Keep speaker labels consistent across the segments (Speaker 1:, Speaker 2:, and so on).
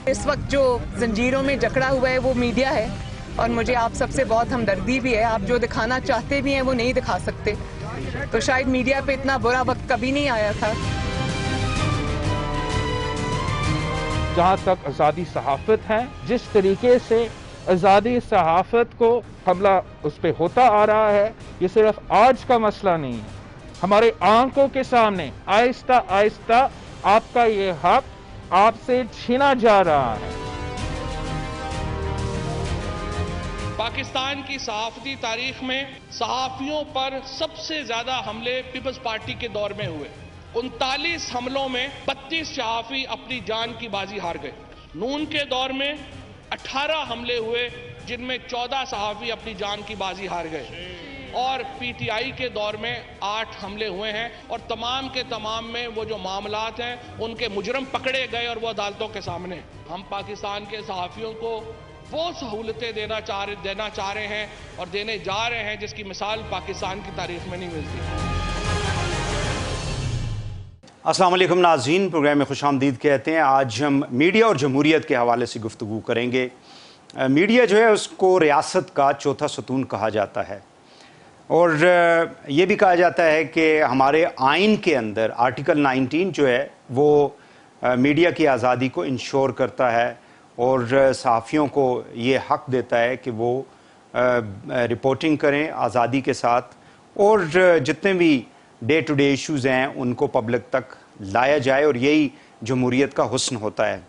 Speaker 1: इस वक्त जो जंजीरों में जकड़ा हुआ है वो मीडिया है और मुझे आप सबसे बहुत हमदर्दी भी है। आप जो दिखाना चाहते भी हैं वो नहीं दिखा सकते, तो शायद मीडिया पे इतना बुरा वक्त कभी नहीं आया था।
Speaker 2: जहाँ तक आज़ादी सहाफ़त है, जिस तरीके से आज़ादी सहाफ़त को हमला उस पर होता आ रहा है, ये सिर्फ आज का मसला नहीं है। हमारे आंखों के सामने आहिस्ता आहिस्ता आपका ये हक आपसे छीना जा रहा है।
Speaker 3: पाकिस्तान की सहाफती तारीख में सहाफियों पर सबसे ज्यादा हमले पीपल्स पार्टी के दौर में हुए। 39 हमलों में 32 सहाफी अपनी जान की बाजी हार गए। नून के दौर में 18 हमले हुए जिनमें 14 सहाफी अपनी जान की बाजी हार गए, और पीटीआई के दौर में 8 हमले हुए हैं, और तमाम के तमाम में वो जो मामलात हैं उनके मुजरम पकड़े गए और वो अदालतों के सामने। हम पाकिस्तान के सहाफियों को वो सहूलतें देना चाह रहे हैं और देने जा रहे हैं जिसकी मिसाल पाकिस्तान की तारीख में नहीं मिलती।
Speaker 4: अस्सलाम वालेकुम नाज़रीन, प्रोग्राम में खुशामदीद कहते हैं। आज हम मीडिया और जमहूरियत के हवाले से गुफ्तगू करेंगे। मीडिया जो है उसको रियासत का चौथा सतून कहा जाता है, और ये भी कहा जाता है कि हमारे आइन के अंदर आर्टिकल 19 जो है वो मीडिया की आज़ादी को इंश्योर करता है और सहाफ़ियों को ये हक देता है कि वो रिपोर्टिंग करें आज़ादी के साथ, और जितने भी डे टू डे इश्यूज़ हैं उनको पब्लिक तक लाया जाए, और यही जमहूरियत का हुस्न होता है।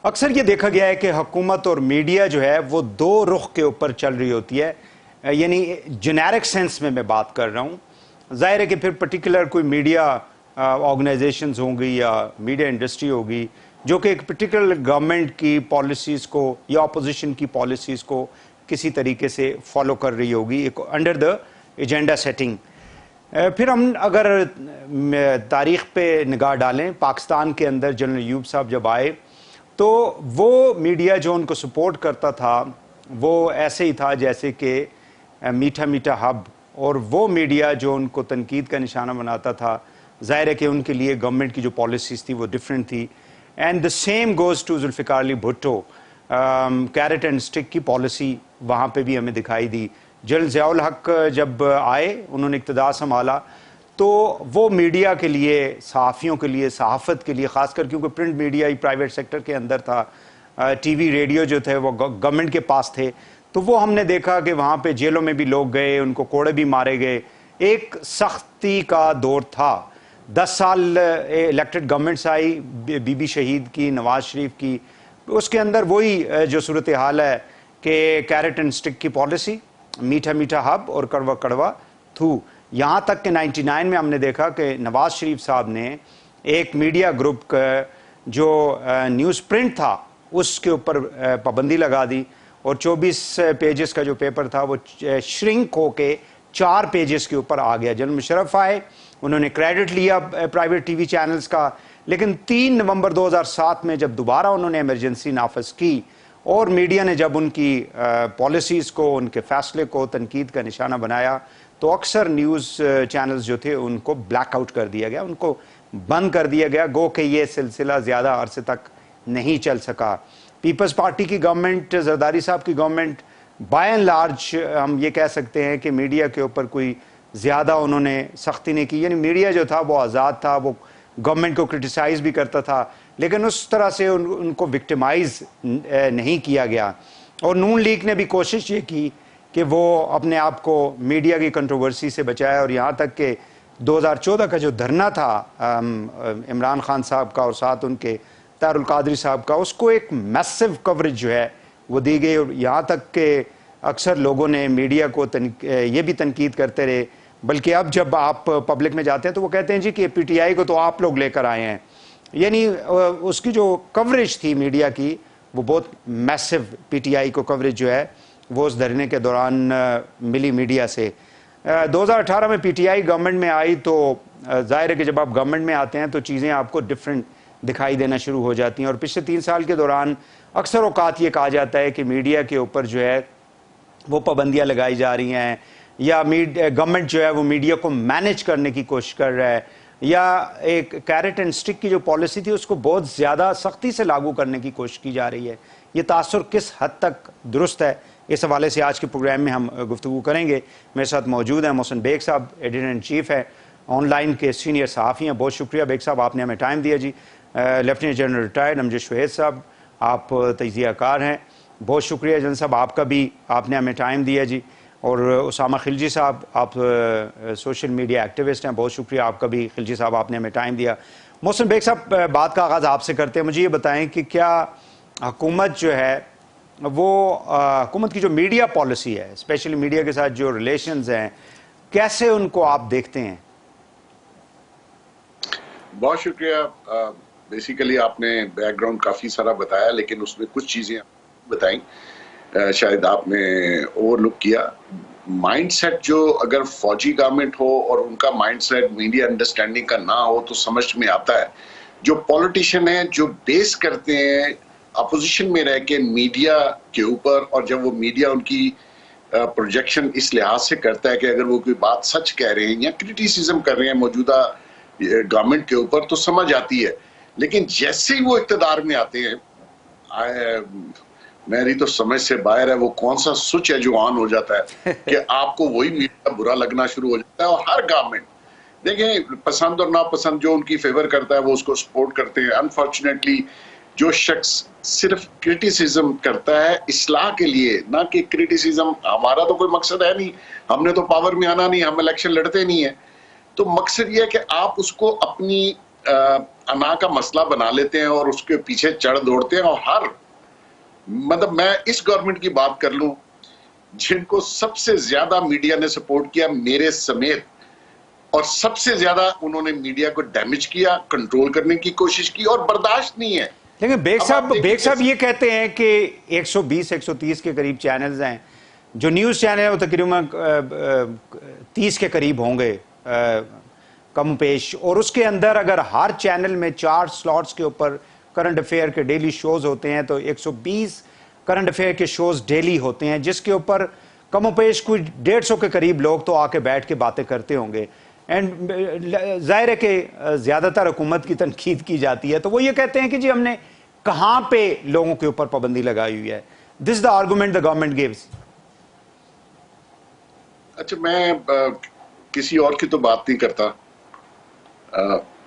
Speaker 4: अक्सर ये देखा गया है कि हुकूमत और मीडिया जो है वो दो रुख के ऊपर चल रही होती है, यानी जेनेरिक सेंस में मैं बात कर रहा हूँ। ज़ाहिर है कि फिर पर्टिकुलर कोई मीडिया ऑर्गेनाइजेशंस होंगी या मीडिया इंडस्ट्री होगी जो कि एक पर्टिकुलर गवर्नमेंट की पॉलिसीज़ को या अपोजिशन की पॉलिसीज़ को किसी तरीके से फॉलो कर रही होगी, एक अंडर द एजेंडा सेटिंग। फिर हम अगर तारीख़ पे निगाह डालें, पाकिस्तान के अंदर जनरल अयूब साहब जब आए तो वो मीडिया जो उनको सपोर्ट करता था वो ऐसे ही था जैसे कि मीठा मीठा हब, और वो मीडिया जो उनको तनकीद का निशाना बनाता था, ज़ाहिर है कि उनके लिए गवर्नमेंट की जो पॉलिसीज़ थी वो डिफरेंट थी। And the same goes to Zulfikar Ali Bhutto. Carrot and stick की पॉलिसी वहाँ पे भी हमें दिखाई दी। जनरल ज़ियाउल हक जब आए, उन्होंने इक़्तिदार संभाला, तो वो मीडिया के लिए, सहाफ़ियों के लिए, सहाफ़त के लिए ख़ासकर, क्योंकि प्रिंट मीडिया ही प्राइवेट सेक्टर के अंदर था, टीवी रेडियो जो थे वो गवर्नमेंट के पास थे, तो वो हमने देखा कि वहाँ पे जेलों में भी लोग गए, उनको कोड़े भी मारे गए। एक सख्ती का दौर था। 10 साल इलेक्टेड गवर्नमेंट्स आई, बीबी शहीद की, नवाज शरीफ की, उसके अंदर वही जो सूरत हाल है कि कैरेट एंड स्टिक की पॉलिसी, मीठा मीठा हब और कड़वा कड़वा थू। यहाँ तक कि 99 में हमने देखा कि नवाज शरीफ साहब ने एक मीडिया ग्रुप का जो न्यूज़ प्रिंट था उसके ऊपर पाबंदी लगा दी, और 24 पेजेस का जो पेपर था वो श्रिंक होके 4 पेजेस के ऊपर आ गया। जनरल मुशर्रफ आए, उन्होंने क्रेडिट लिया प्राइवेट टीवी चैनल्स का, लेकिन 3 नवंबर 2007 में जब दोबारा उन्होंने इमरजेंसी नाफज की और मीडिया ने जब उनकी पॉलिसीज़ को, उनके फैसले को तनकीद का निशाना बनाया, तो अक्सर न्यूज़ चैनल्स जो थे उनको ब्लैकआउट कर दिया गया, उनको बंद कर दिया गया, गो कि ये सिलसिला ज़्यादा अरसे तक नहीं चल सका। पीपल्स पार्टी की गवर्नमेंट, जरदारी साहब की गवर्नमेंट, बाय एंड लार्ज हम ये कह सकते हैं कि मीडिया के ऊपर कोई ज़्यादा उन्होंने सख्ती नहीं की, यानी मीडिया जो था वो आज़ाद था, वो गवर्नमेंट को क्रिटिसाइज़ भी करता था, लेकिन उस तरह से उनको विक्टिमाइज़ नहीं किया गया। और नून लीग ने भी कोशिश ये की कि वो अपने आप को मीडिया की कंट्रोवर्सी से बचाए, और यहाँ तक कि 2014 का जो धरना था इमरान खान साहब का और साथ उनके तारुल कादरी साहब का, उसको एक मैसिव कवरेज जो है वो दी गई, और यहाँ तक कि अक्सर लोगों ने मीडिया को ये भी तनकीद करते रहे, बल्कि अब जब आप पब्लिक में जाते हैं तो वो कहते हैं जी कि पीटीआई को तो आप लोग लेकर आए हैं, यानी उसकी जो कवरेज थी मीडिया की वो बहुत मैसिव, पीटीआई को कवरेज जो है वो उस धरने के दौरान मिली मीडिया से। 2018 में पीटीआई गवर्नमेंट में आई, तो जाहिर है कि जब आप गवर्नमेंट में आते हैं तो चीज़ें आपको डिफरेंट दिखाई देना शुरू हो जाती हैं, और पिछले 3 साल के दौरान अक्सर औकात ये कहा जाता है कि मीडिया के ऊपर जो है वो पाबंदियाँ लगाई जा रही हैं, या गवर्नमेंट जो है वो मीडिया को मैनेज करने की कोशिश कर रहा है। या एक कैरेट एंड स्टिक की जो पॉलिसी थी उसको बहुत ज़्यादा सख्ती से लागू करने की कोशिश की जा रही है। ये तासुर किस हद तक दुरुस्त है, इस हवाले से आज के प्रोग्राम में हम गुफ्तगू करेंगे। मेरे साथ मौजूद हैं मोहसिन बेग साहब, एडिटर इन चीफ है, ऑनलाइन के सीनियर सहाफ़ी हैं। बहुत शुक्रिया बेग साहब, आपने हमें टाइम दिया जी। लेफ्टिनेंट जनरल रिटायर्ड अमजद शोहेद साहब, आप तजियाकार हैं, बहुत शुक्रिया जनरल साहब आपका भी, आपने हमें टाइम दिया जी। और उसामा खिलजी साहब, आप सोशल मीडिया एक्टिविस्ट हैं, बहुत शुक्रिया आपका भी खिलजी साहब, आपने हमें टाइम दिया। मोहसिन बेग साहब, बात का आगाज़ आपसे करते हैं। मुझे ये बताएं कि क्या हुकूमत जो है वो हुकूमत की जो मीडिया पॉलिसी है, स्पेशली मीडिया के साथ जो रिलेशंस हैं, कैसे उनको आप देखते हैं?
Speaker 5: बहुत शुक्रिया। बेसिकली आपने बैकग्राउंड काफी सारा बताया, लेकिन उसमें कुछ चीजें बताई शायद आपने ओवरलुक किया। माइंडसेट जो अगर फौजी गवर्नमेंट हो और उनका माइंडसेट मीडिया अंडरस्टैंडिंग का ना हो तो समझ में आता है। जो पॉलिटिशियन है जो बेस करते हैं अपोजिशन में रह के मीडिया के ऊपर, और जब वो मीडिया उनकी प्रोजेक्शन इस लिहाज से करता है कि अगर वो कोई बात सच कह रहे हैं या क्रिटिसिज्म कर रहे हैं मौजूदा गवर्नमेंट के ऊपर तो समझ आती है। लेकिन जैसे ही वो इक़्तिदार में आते हैं, मेरी तो समझ से बाहर है वो कौन सा स्विच है जो ऑन हो जाता है कि आपको वही मीडिया बुरा लगना शुरू हो जाता है। और हर गवर्नमेंट देखें, पसंद और नापसंद जो उनकी फेवर करता है वो उसको सपोर्ट करते हैं। अनफॉर्चुनेटली जो शख्स सिर्फ क्रिटिसिज्म करता है इस्लाह के लिए, ना कि क्रिटिसिज्म, हमारा तो कोई मकसद है नहीं, हमने तो पावर में आना नहीं, हम इलेक्शन लड़ते नहीं है, तो मकसद ये है कि आप उसको अपनी अना का मसला बना लेते हैं और उसके पीछे चढ़ दौड़ते हैं। और हर मतलब मैं इस गवर्नमेंट की बात कर लूं, जिनको सबसे ज्यादा मीडिया ने सपोर्ट किया मेरे समेत, और सबसे ज्यादा उन्होंने मीडिया को डैमेज किया, कंट्रोल करने की कोशिश की, और बर्दाश्त नहीं है।
Speaker 4: लेकिन बेग साहब ये कहते हैं कि 120-130 के करीब चैनल्स हैं, जो न्यूज़ चैनल है वो तकरीबन 30 के करीब होंगे कम पेश, और उसके अंदर अगर हर चैनल में 4 स्लॉट्स के ऊपर करंट अफेयर के डेली शोज होते हैं तो 120 करंट अफेयर के शोज डेली होते हैं, जिसके ऊपर कम पेश कुछ 150 के करीब लोग तो आके बैठ के बातें करते होंगे। एंड जाहिर है कि ज़्यादातर हुकूमत की तनकीद की जाती है, तो वो ये कहते हैं कि जी हमने कहाँ पे लोगों के ऊपर पाबंदी लगाई हुई है। This the argument the government gives.
Speaker 5: अच्छा, मैं किसी और की तो बात नहीं करता।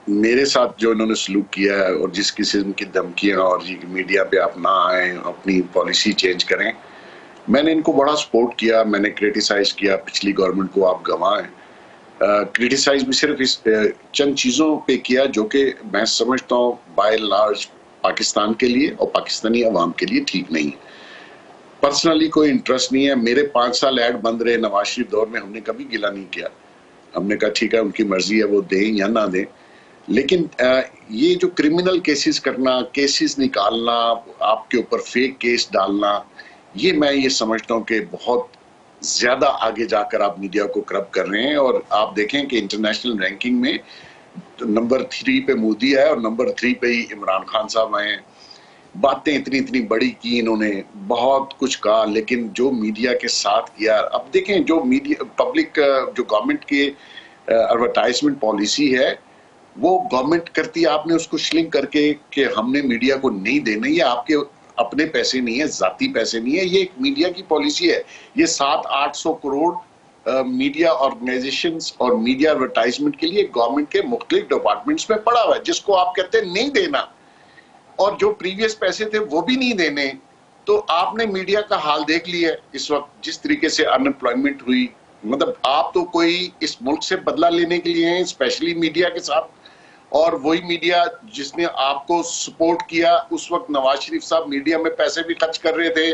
Speaker 5: मेरे साथ जो इन्होंने सलूक किया है और जिस किस्म की धमकियां और जी मीडिया पे आप ना आए, अपनी पॉलिसी चेंज करें, मैंने इनको बड़ा सपोर्ट किया, मैंने क्रिटिसाइज किया पिछली गवर्नमेंट को, आप गवाह हैं। क्रिटिसाइज भी सिर्फ इस चंद चीज़ों पे किया जो कि मैं समझता हूँ बाय लार्ज पाकिस्तान के लिए और पाकिस्तानी अवाम के लिए ठीक नहीं है। पर्सनली कोई इंटरेस्ट नहीं है। मेरे 5 साल ऐड बंद रहे नवाज शरीफ दौर में, हमने कभी गिला नहीं किया। हमने कहा ठीक है, उनकी मर्जी है, वो दें या ना दें। लेकिन ये जो क्रिमिनल केसेस करना, केसेस निकालना, आपके ऊपर फेक केस डालना, ये मैं ये समझता हूँ कि बहुत ज्यादा आगे जाकर आप मीडिया को करप्ट कर रहे हैं। और आप देखें कि इंटरनेशनल रैंकिंग में तो नंबर 3 पे मोदी है और नंबर 3 पे ही इमरान खान साहब आए हैं। बातें इतनी बड़ी की इन्होंने, बहुत कुछ कहा, लेकिन जो मीडिया के साथ किया, अब देखें जो मीडिया पब्लिक जो गवर्नमेंट की एडवर्टाइजमेंट पॉलिसी है वो गवर्नमेंट करती है, आपने उसको श्लिंक करके कि हमने मीडिया को नहीं देना, ये आपके अपने पैसे नहीं है, जाती पैसे नहीं है, ये एक मीडिया की पॉलिसी है। ये 700-800 करोड़ मीडिया ऑर्गेनाइजेशंस और मीडिया एडवर्टाइजमेंट के लिए गवर्नमेंट के मुख्तलिफ डिपार्टमेंट्स में पड़ा हुआ है, जिसको आप कहते हैं नहीं देना, और जो प्रीवियस पैसे थे वो भी नहीं देने। तो आपने मीडिया का हाल देख लिया इस वक्त, जिस तरीके से अनएम्प्लॉयमेंट हुई। मतलब आप तो कोई इस मुल्क से बदला लेने के लिए हैं, स्पेशली मीडिया के साथ, और वही मीडिया जिसने आपको सपोर्ट किया उस वक्त नवाज शरीफ साहब मीडिया में पैसे भी खर्च कर रहे थे,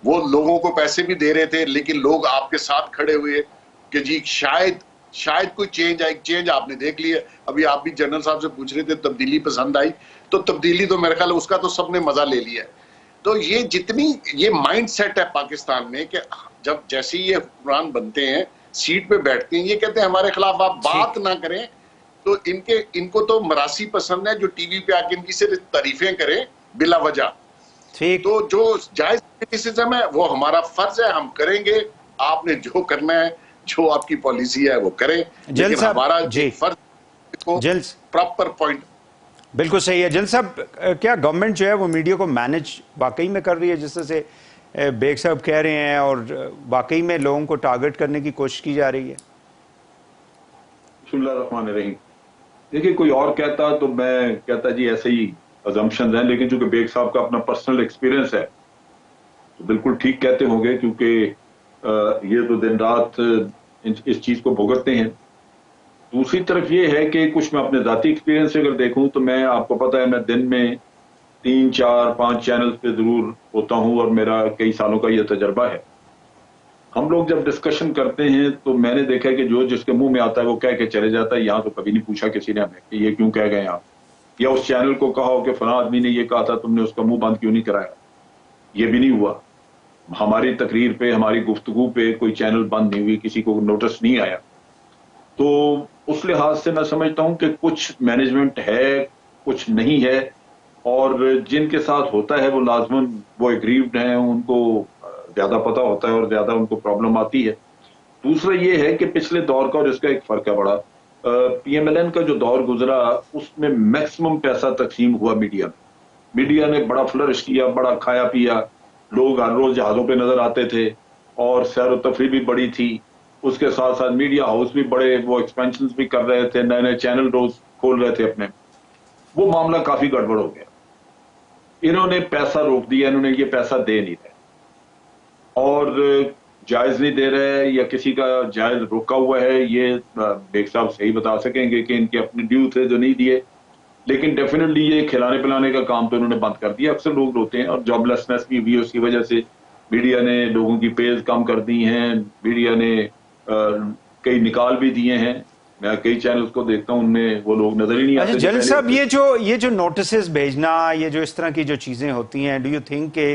Speaker 5: वो लोगों को पैसे भी दे रहे थे, लेकिन लोग आपके साथ खड़े हुए कि जी शायद कोई चेंज आई। चेंज आपने देख लिया। अभी आप भी जनरल साहब से पूछ रहे थे तब्दीली पसंद आई, तो तब्दीली तो मेरे ख्याल उसका तो सबने मजा ले लिया। तो ये जितनी ये माइंड सेट है पाकिस्तान में कि जब जैसे ही ये हुक्मरान बनते हैं, सीट पे बैठते हैं, ये कहते हैं हमारे खिलाफ आप बात ना करें, तो इनको तो मरासी पसंद है जो टीवी पे आके इनकी सिर्फ तारीफें करें बिला वजह।
Speaker 4: ठीक,
Speaker 5: तो जो जायज क्रिटिसिज्म है वो हमारा फर्ज है, हम करेंगे। आपने जो करना है, जो आपकी पॉलिसी है वो करें, लेकिन हमारा फर्ज उसको
Speaker 4: जल्स
Speaker 5: प्रॉपर पॉइंट।
Speaker 4: बिल्कुल सही है। जल साहब, क्या गवर्नमेंट जो है वो मीडिया को मैनेज वाकई में कर रही है जिस तरह से बेग साहब कह रहे हैं, और वाकई में लोगों को टारगेट करने की कोशिश की जा रही है?
Speaker 6: बिस्मिल्लाहिर्रहमानिर्रहीम। देखिए, कोई और कहता तो मैं कहता जी ऐसे ही अजम्पशन है, लेकिन चूंकि बेग साहब का अपना पर्सनल एक्सपीरियंस है तो बिल्कुल ठीक कहते होंगे, क्योंकि ये तो दिन रात इस चीज को भुगतते हैं। दूसरी तरफ ये है कि कुछ मैं अपने जाती एक्सपीरियंस से अगर देखूं तो मैं, आपको पता है, मैं दिन में 3, 4, 5 चैनल पे जरूर होता हूं और मेरा कई सालों का यह तजर्बा है। हम लोग जब डिस्कशन करते हैं तो मैंने देखा है कि जो जिसके मुंह में आता है वो कह के चले जाता है। यहाँ तो कभी नहीं पूछा किसी ने हमें कि ये क्यों कह गए आप, या उस चैनल को कहा हो कि फलां आदमी ने ये कहा था, तुमने उसका मुंह बंद क्यों नहीं कराया। ये भी नहीं हुआ। हमारी तकरीर पे, हमारी गुफ्तगू पे कोई चैनल बंद नहीं हुई, किसी को नोटिस नहीं आया। तो उस लिहाज से मैं समझता हूं कि कुछ मैनेजमेंट है, कुछ नहीं है, और जिनके साथ होता है वो लाजमन वो एग्रीव्ड हैं, उनको ज्यादा पता होता है और ज्यादा उनको प्रॉब्लम आती है। दूसरा ये है कि पिछले दौर का और इसका एक फर्क है बड़ा। PMLN का जो दौर गुजरा उसमें मैक्सिमम पैसा तकसीम हुआ मीडिया में। मीडिया ने बड़ा फ्लरिश किया, बड़ा खाया पिया, लोग हर रोज जहाजों पे नजर आते थे और सैर व तफरी भी बड़ी थी। उसके साथ साथ मीडिया हाउस भी बड़े, वो एक्सपेंशन भी कर रहे थे, नए नए चैनल रोज खोल रहे थे अपने। वो मामला काफी गड़बड़ हो गया। इन्होंने पैसा रोक दिया, इन्होंने ये पैसा दे नहीं रहे और जायज नहीं दे रहे या किसी का जायज रोका हुआ है। ये बेग साहब सही बता सकेंगे कि इनके अपने ड्यू थे जो नहीं दिए, लेकिन डेफिनेटली ये खिलाने पिलाने का काम तो इन्होंने बंद कर दिया। अक्सर लोग रोते हैं और जॉबलेसनेस भी हुई उसकी वजह से। मीडिया ने लोगों की पेज कम कर दी हैं, मीडिया ने कई निकाल भी दिए हैं। मैं कई चैनल्स को देखता हूं, उनमें वो लोग नजर ही नहीं आते।
Speaker 4: जल साहब, ये जो नोटिस भेजना, ये जो इस तरह की जो चीजें होती हैं, डू यू थिंक के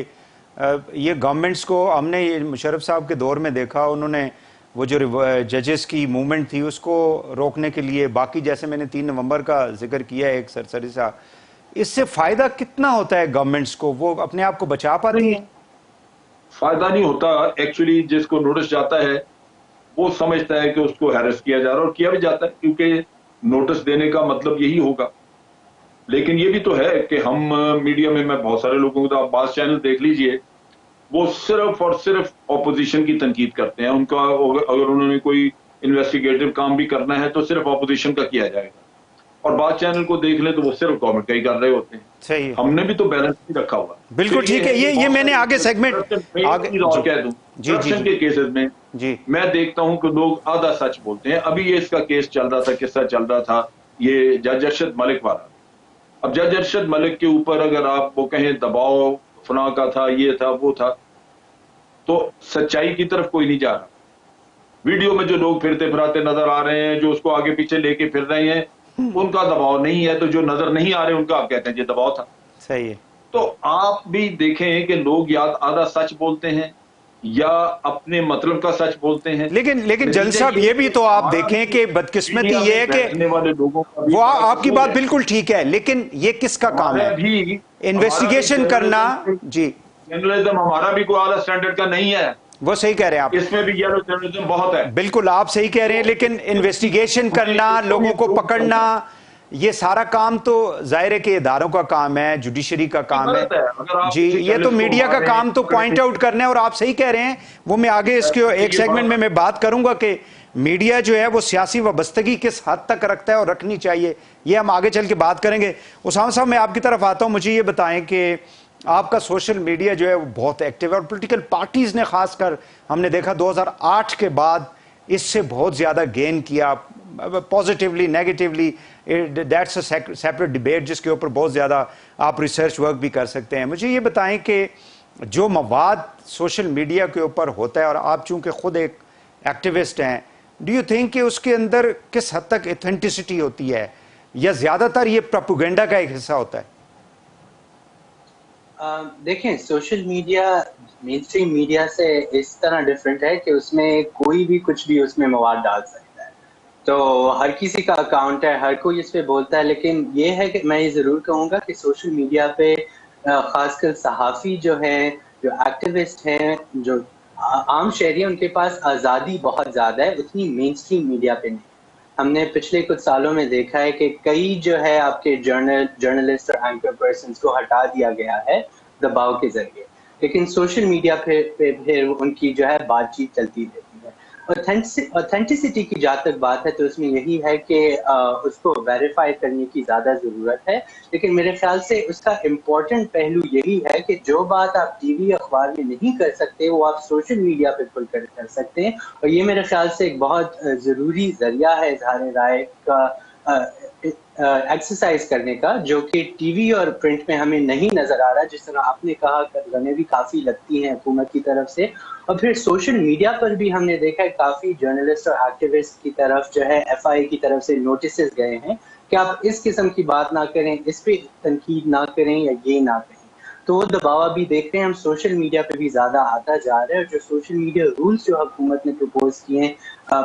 Speaker 4: ये गवर्नमेंट्स को, हमने ये मुशर्रफ साहब के दौर में देखा, उन्होंने वो जो जजेस की मूवमेंट थी उसको रोकने के लिए, बाकी जैसे मैंने 3 नवंबर का जिक्र किया है एक सरसरी सा, इससे फायदा कितना होता है गवर्नमेंट्स को? वो अपने आप को बचा पाती हैं?
Speaker 6: फायदा नहीं होता। एक्चुअली जिसको नोटिस जाता है वो समझता है कि उसको हैरेस किया जा रहा है, और किया भी जाता है, क्योंकि नोटिस देने का मतलब यही होगा। लेकिन ये भी तो है कि हम मीडिया में, मैं बहुत सारे लोगों को, आप बास चैनल देख लीजिए, वो सिर्फ और सिर्फ ऑपोजिशन की तनकीद करते हैं। उनका अगर उन्होंने कोई इन्वेस्टिगेटिव काम भी करना है तो सिर्फ ऑपोजिशन का किया जाएगा, और बात चैनल को देख ले तो वो सिर्फ गवर्नमेंट का ही कर रहे होते हैं।
Speaker 4: सही है।
Speaker 6: हमने भी तो बैलेंस नहीं रखा हुआ।
Speaker 4: बिल्कुल ठीक है। ये मैंने आगे सेगमेंट
Speaker 6: आगे कह दूं, करप्शन के केसेस में
Speaker 4: जी
Speaker 6: मैं देखता हूं कि लोग आधा सच बोलते हैं। अभी ये इसका केस चल रहा था, किस्सा चल रहा था, ये जज अरशद मलिक वाला। अब जज अरशद मलिक के ऊपर अगर आप वो कहें दबाव फना का था, ये था, वो था, तो सच्चाई की तरफ कोई नहीं जा रहा। वीडियो में जो लोग फिरते फिराते नजर आ रहे हैं, जो उसको आगे पीछे लेके फिर रहे हैं, उनका दबाव नहीं है। तो जो नजर नहीं आ रहे उनका आप कहते हैं ये दबाव था।
Speaker 4: सही है।
Speaker 6: तो आप भी देखें कि लोग या आधा सच बोलते हैं या अपने मतलब का सच बोलते हैं।
Speaker 4: लेकिन जल साहब, ये भी तो आप देखें कि बदकिस्मती ये है कि
Speaker 6: वाले लोगों का
Speaker 4: वो आपकी बात बिल्कुल ठीक है, लेकिन ये किसका काम है?
Speaker 6: भी
Speaker 4: इन्वेस्टिगेशन करना। जी,
Speaker 6: जर्नलिज्म हमारा भी कोई आला स्टैंडर्ड का नहीं है।
Speaker 4: वो सही कह रहे हैं आप,
Speaker 6: इसमें भी येलो जर्नलिज्म बहुत है।
Speaker 4: बिल्कुल आप सही कह रहे हैं, लेकिन इन्वेस्टिगेशन करना, लोगों को पकड़ना, ये सारा काम तो जाहिर के इदारों का काम है, जुडिशरी का काम है। जी, ये तो मीडिया का काम तो पॉइंट आउट करना है, और आप सही कह रहे हैं। वो मैं आगे इसके एक सेगमेंट में मैं बात करूंगा कि मीडिया जो है वो सियासी वाबस्तगी किस हद तक रखता है और रखनी चाहिए, ये हम आगे चल के बात करेंगे। उसामा साहब, मैं आपकी तरफ आता हूं। मुझे ये बताएं कि आपका सोशल मीडिया जो है वो बहुत एक्टिव है, और पॉलिटिकल पार्टीज ने खासकर, हमने देखा 2008 के बाद इससे बहुत ज्यादा गेन किया, positively negatively, that's a separate debate जिसके ऊपर बहुत ज़्यादा आप रिसर्च वर्क भी कर सकते हैं। मुझे ये बताएं कि जो मवाद सोशल मीडिया के ऊपर होता है, और आप चूंकि खुद एक एक्टिविस्ट हैं, डू यू थिंक कि उसके अंदर किस हद तक ऑथेंटिसिटी होती है, या ज़्यादातर ये प्रोपेगेंडा का एक हिस्सा होता है?
Speaker 7: देखें, social media main stream media से इस तरह डिफरेंट है कि उसमें कोई भी कुछ भी उसमें मवाद डाल सकता है। तो हर किसी का अकाउंट है, हर कोई इस पे बोलता है। लेकिन ये है कि मैं ये ज़रूर कहूँगा कि सोशल मीडिया पे ख़ासकर सहाफ़ी जो हैं, जो एक्टिविस्ट हैं, जो आम शहरी हैं, उनके पास आज़ादी बहुत ज़्यादा है, उतनी मेन स्ट्रीम मीडिया पे नहीं। हमने पिछले कुछ सालों में देखा है कि कई जो है आपके जर्नलिस्ट और एंकर पर्सन को हटा दिया गया है दबाव के जरिए, लेकिन सोशल मीडिया पे फिर उनकी जो है बातचीत चलती रहती है। ऑथेंटिसिटी की जहाँ तक बात है तो उसमें यही है कि उसको वेरीफाई करने की ज़्यादा ज़रूरत है, लेकिन मेरे ख्याल से उसका इम्पोर्टेंट पहलू यही है कि जो बात आप टीवी अखबार में नहीं कर सकते वो आप सोशल मीडिया पे खुलकर कर सकते हैं, और ये मेरे ख्याल से एक बहुत ज़रूरी जरिया है इज़हार राय का एक्सरसाइज करने का, जो कि टीवी और प्रिंट में हमें नहीं नजर आ रहा। जिस तरह आपने कहा गने भी काफी लगती हैं हुकूमत की तरफ से, और फिर सोशल मीडिया पर भी हमने देखा है काफी जर्नलिस्ट और एक्टिविस्ट की तरफ जो है FI की तरफ से नोटिस गए हैं कि आप इस किस्म की बात ना करें, इस पे तनकीद ना करें या ये ना करें। तो वो दबाव अभी देख रहे हैं हम सोशल मीडिया पे भी ज्यादा आता जा रहा है, और जो सोशल मीडिया रूल्स जो हुकूमत ने प्रपोज किए हैं,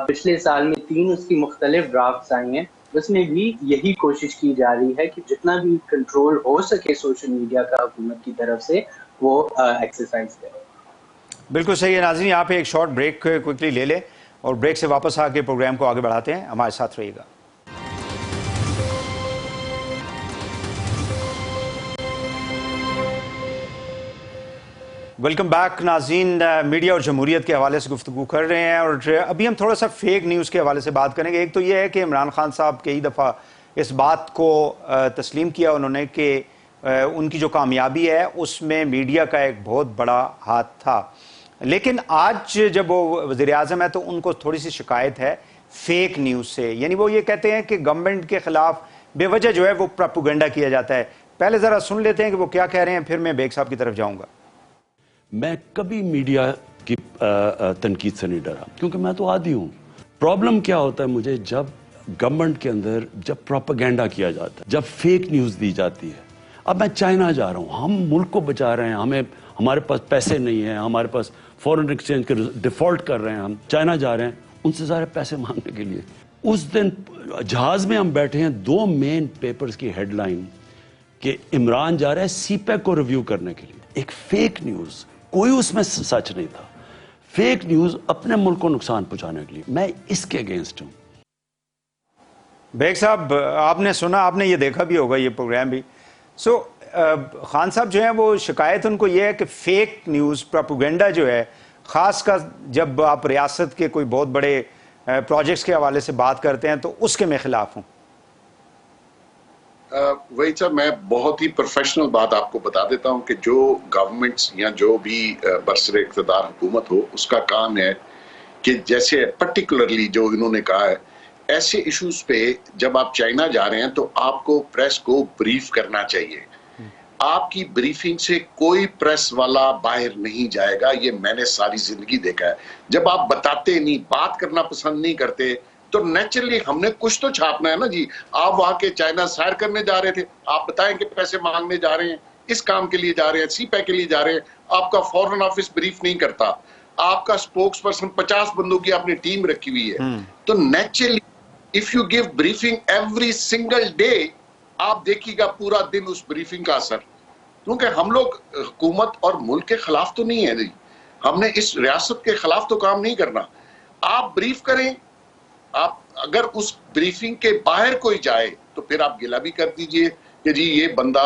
Speaker 7: पिछले साल में 3 उसकी मुख्तलिफ ड्राफ्ट आई हैं, उसमें भी यही कोशिश की जा रही है कि जितना भी कंट्रोल हो सके सोशल मीडिया का हुकूमत की तरफ से वो एक्सरसाइज करे।
Speaker 4: बिल्कुल सही है। नाज़रीन, यहाँ पे एक शॉर्ट ब्रेक क्विकली ले लें और ब्रेक से वापस आके प्रोग्राम को आगे बढ़ाते हैं। हमारे साथ रहिएगा। वेलकम बैक नाज़रीन। मीडिया और जमहूरियत के हवाले से गुफ्तगू कर रहे हैं और अभी हम थोड़ा सा फेक न्यूज़ के हवाले से बात करेंगे। एक तो ये है कि इमरान खान साहब कई दफ़ा इस बात को तस्लीम किया उन्होंने कि उनकी जो कामयाबी है उसमें मीडिया का एक बहुत बड़ा हाथ था, लेकिन आज जब वो वज़ीर-ए-आज़म है तो उनको थोड़ी सी शिकायत है फेक न्यूज़ से। यानी वो ये कहते हैं कि गवर्नमेंट के ख़िलाफ़ बेवजह जो है वो प्रोपेगेंडा किया जाता है। पहले ज़रा सुन लेते हैं कि वो क्या कह रहे हैं, फिर मैं बेग साहब की तरफ जाऊँगा।
Speaker 8: मैं कभी मीडिया की तनकीद से नहीं डरा, क्योंकि मैं तो आदी हूँ। प्रॉब्लम क्या होता है मुझे, जब गवर्नमेंट के अंदर जब प्रोपेगेंडा किया जाता है, जब फेक न्यूज़ दी जाती है। अब मैं चाइना जा रहा हूँ, हम मुल्क को बचा रहे हैं, हमारे पास पैसे नहीं है, हमारे पास फॉरेन एक्सचेंज के डिफॉल्ट कर रहे हैं, हम चाइना जा रहे हैं उनसे सारे पैसे मांगने के लिए। उस दिन जहाज में हम बैठे हैं, 2 मेन पेपर्स की हेडलाइन कि इमरान जा रहा है CPEC को रिव्यू करने के लिए। एक फेक न्यूज़, कोई उसमें सच नहीं था, फेक न्यूज़ अपने मुल्क को नुकसान पहुंचाने के लिए। मैं इसके अगेंस्ट हूं।
Speaker 4: बेग साहब, आपने सुना, आपने ये देखा भी होगा ये प्रोग्राम भी। खान साहब जो है वो शिकायत उनको ये है कि फेक न्यूज़ प्रोपेगेंडा जो है, ख़ास कर जब आप रियासत के कोई बहुत बड़े प्रोजेक्ट्स के हवाले से बात करते हैं तो उसके मैं खिलाफ हूँ।
Speaker 5: वही सर, मैं बहुत ही प्रोफेशनल बात आपको बता देता हूं कि जो गवर्नमेंट्स या जो भी बरसरे इक़्तिदार हुकूमत हो, उसका काम है कि जैसे पर्टिकुलरली जो इन्होंने कहा है, ऐसे इश्यूज पे जब आप चाइना जा रहे हैं तो आपको प्रेस को ब्रीफ करना चाहिए। आपकी ब्रीफिंग से कोई प्रेस वाला बाहर नहीं जाएगा, ये मैंने सारी जिंदगी देखा है। जब आप बताते नहीं, बात करना पसंद नहीं करते, तो नेचुरली हमने कुछ तो छापना है ना जी। आप वहां के चाइना सैर करने जा रहे थे, आप बताएं कि पैसे मांगने जा रहे हैं, इस काम के लिए जा रहे हैं, CPEC के लिए जा रहे हैं, आपका फॉरेन ऑफिस ब्रीफ नहीं करता, आपका स्पोक्स पर्सन 50 बंदों की अपनी टीम रखी हुई है, तो naturally if you give briefing every single day, आप देखिएगा पूरा दिन उस ब्रीफिंग का असर। क्योंकि हम लोग हुकूमत और मुल्क के खिलाफ तो नहीं है जी, हमने इस रियासत के खिलाफ तो काम नहीं करना। आप ब्रीफ करें, आप अगर उस ब्रीफिंग के बाहर कोई जाए तो फिर आप गिला भी कर दीजिए कि जी ये बंदा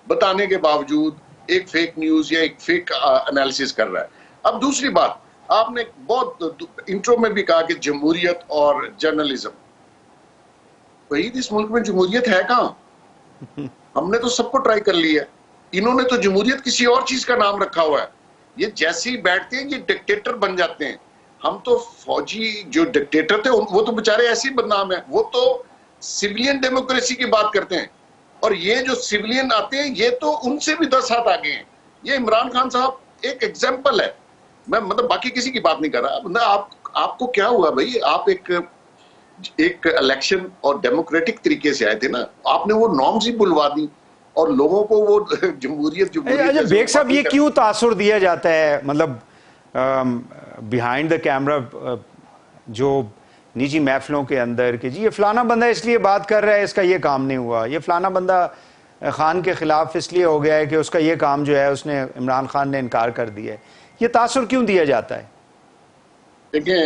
Speaker 5: बताने के बावजूद एक फेक न्यूज या एक फेक एनालिसिस कर रहा है। अब दूसरी बात, आपने बहुत इंट्रो में भी कहा कि जमहूरियत और जर्नलिज्म, वही इस मुल्क में जमहूरियत है कहां? हमने तो सबको ट्राई कर लिया है, इन्होंने तो जमहूरियत किसी और चीज का नाम रखा हुआ है। ये जैसे ही बैठते हैं ये डिक्टेटर बन जाते हैं। हम तो फौजी जो डिक्टेटर थे वो तो बेचारे ऐसे ही बदनाम है, वो तो सिविलियन डेमोक्रेसी की बात करते हैं, और ये जो सिविलियन आते हैं ये तो उनसे भी 10 हाथ आगे हैं। ये इमरान खान साहब एक एग्जाम्पल है, मैं मतलब बाकी किसी की बात नहीं कर रहा। मतलब आपको क्या हुआ भाई, आप एक इलेक्शन और डेमोक्रेटिक तरीके से आए थे ना, आपने वो नॉर्म्स ही बुलवा दी और लोगों को वो जमहूरियत
Speaker 4: बेग साहब ये क्यों तासुर दिया जाता है, मतलब बिहाइंड द कैमरा जो निजी महफिलों के अंदर कि जी ये फलाना बंदा इसलिए बात कर रहा है, इसका ये काम नहीं हुआ, ये फलाना बंदा खान के खिलाफ इसलिए हो गया है कि उसका ये काम जो है उसने इमरान खान ने इनकार कर दिया है, ये तासुर क्यों दिया जाता है?
Speaker 5: देखिए,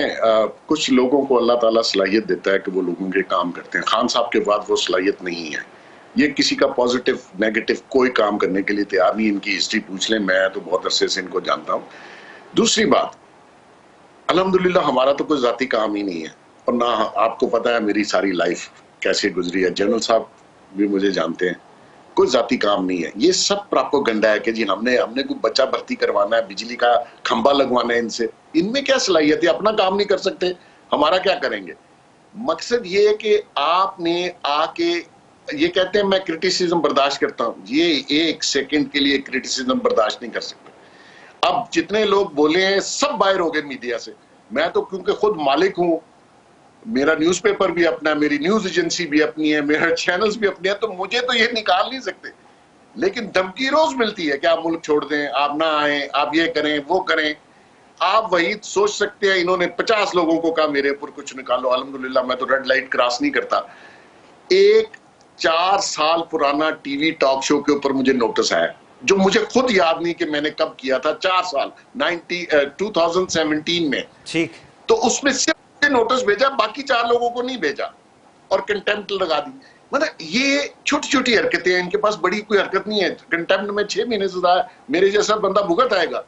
Speaker 5: कुछ लोगों को अल्लाह ताला सलाहियत देता है कि वो लोगों के काम करते हैं। खान साहब के बाद वो सलाहियत नहीं है। ये किसी का पॉजिटिव नेगेटिव कोई काम करने के लिए तैयार नहीं। इनकी हिस्ट्री पूछ लें, मैं तो बहुत अरसे से इनको जानता हूँ। दूसरी बात, अल्हम्दुलिल्लाह हमारा तो कोई जाती काम ही नहीं है, और ना आपको पता है मेरी सारी लाइफ कैसे गुजरी है। जनरल साहब भी मुझे जानते हैं, कोई जाती काम नहीं है। ये सब प्रोपेगेंडा है कि जी हमने कोई बच्चा भर्ती करवाना है, बिजली का खंबा लगवाना है इनसे। इनमें क्या सलाहियत है? अपना काम नहीं कर सकते, हमारा क्या करेंगे? मकसद ये है कि आपने आके ये कहते हैं मैं क्रिटिसिज्म बर्दाश्त करता हूं, ये एक सेकंड के लिए क्रिटिसिज्म बर्दाश्त नहीं कर सकते। अब जितने लोग बोले हैं सब बाहर हो गए मीडिया से। मैं तो क्योंकि खुद मालिक हूं, मेरा न्यूज़पेपर भी अपना है, मेरी न्यूज एजेंसी भी अपनी है, मेरा चैनल्स भी अपने हैं, तो मुझे तो ये निकाल नहीं सकते। लेकिन धमकी रोज मिलती है कि आप मुल्क छोड़ दें, आप ना आए, आप ये करें वो करें। आप वही सोच सकते हैं, इन्होंने 50 लोगों को कहा मेरे ऊपर कुछ निकालो। अल्हम्दुलिल्लाह मैं तो रेड लाइट क्रॉस नहीं करता। एक 4 साल पुराना टीवी टॉक शो के ऊपर मुझे नोटिस आया, जो मुझे खुद याद नहीं कि मैंने कब किया था। 4 साल 2017 में,
Speaker 4: ठीक।
Speaker 5: तो उसमें सिर्फ नोटिस भेजा, बाकी 4 लोगों को नहीं भेजा, और कंटेम्प्ट लगा दी। मतलब ये छोटी छोटी हरकतें हैं, इनके पास बड़ी कोई हरकत नहीं है। कंटेम्प्ट में 6 महीने सजा, मेरे जैसा बंदा भुगत आएगा।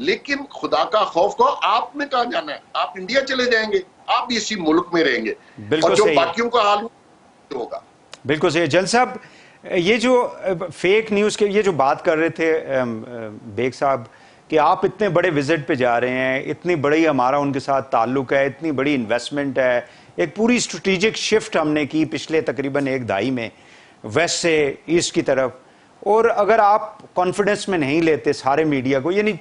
Speaker 5: लेकिन खुदा का खौफ को आपने कहा जाना है, आप इंडिया चले जाएंगे, आप भी इसी मुल्क में रहेंगे, और जो बाकियों का हाल होगा।
Speaker 4: बिल्कुल सही। जल साहब, ये जो फेक न्यूज़ के ये जो बात कर रहे थे बेग साहब कि आप इतने बड़े विजिट पे जा रहे हैं, इतनी बड़ी हमारा उनके साथ ताल्लुक़ है, इतनी बड़ी इन्वेस्टमेंट है, एक पूरी स्ट्रेटेजिक शिफ्ट हमने की पिछले तकरीबन 1 दहाई में वेस्ट से ईस्ट की तरफ, और अगर आप कॉन्फिडेंस में नहीं लेते सारे मीडिया को, यानी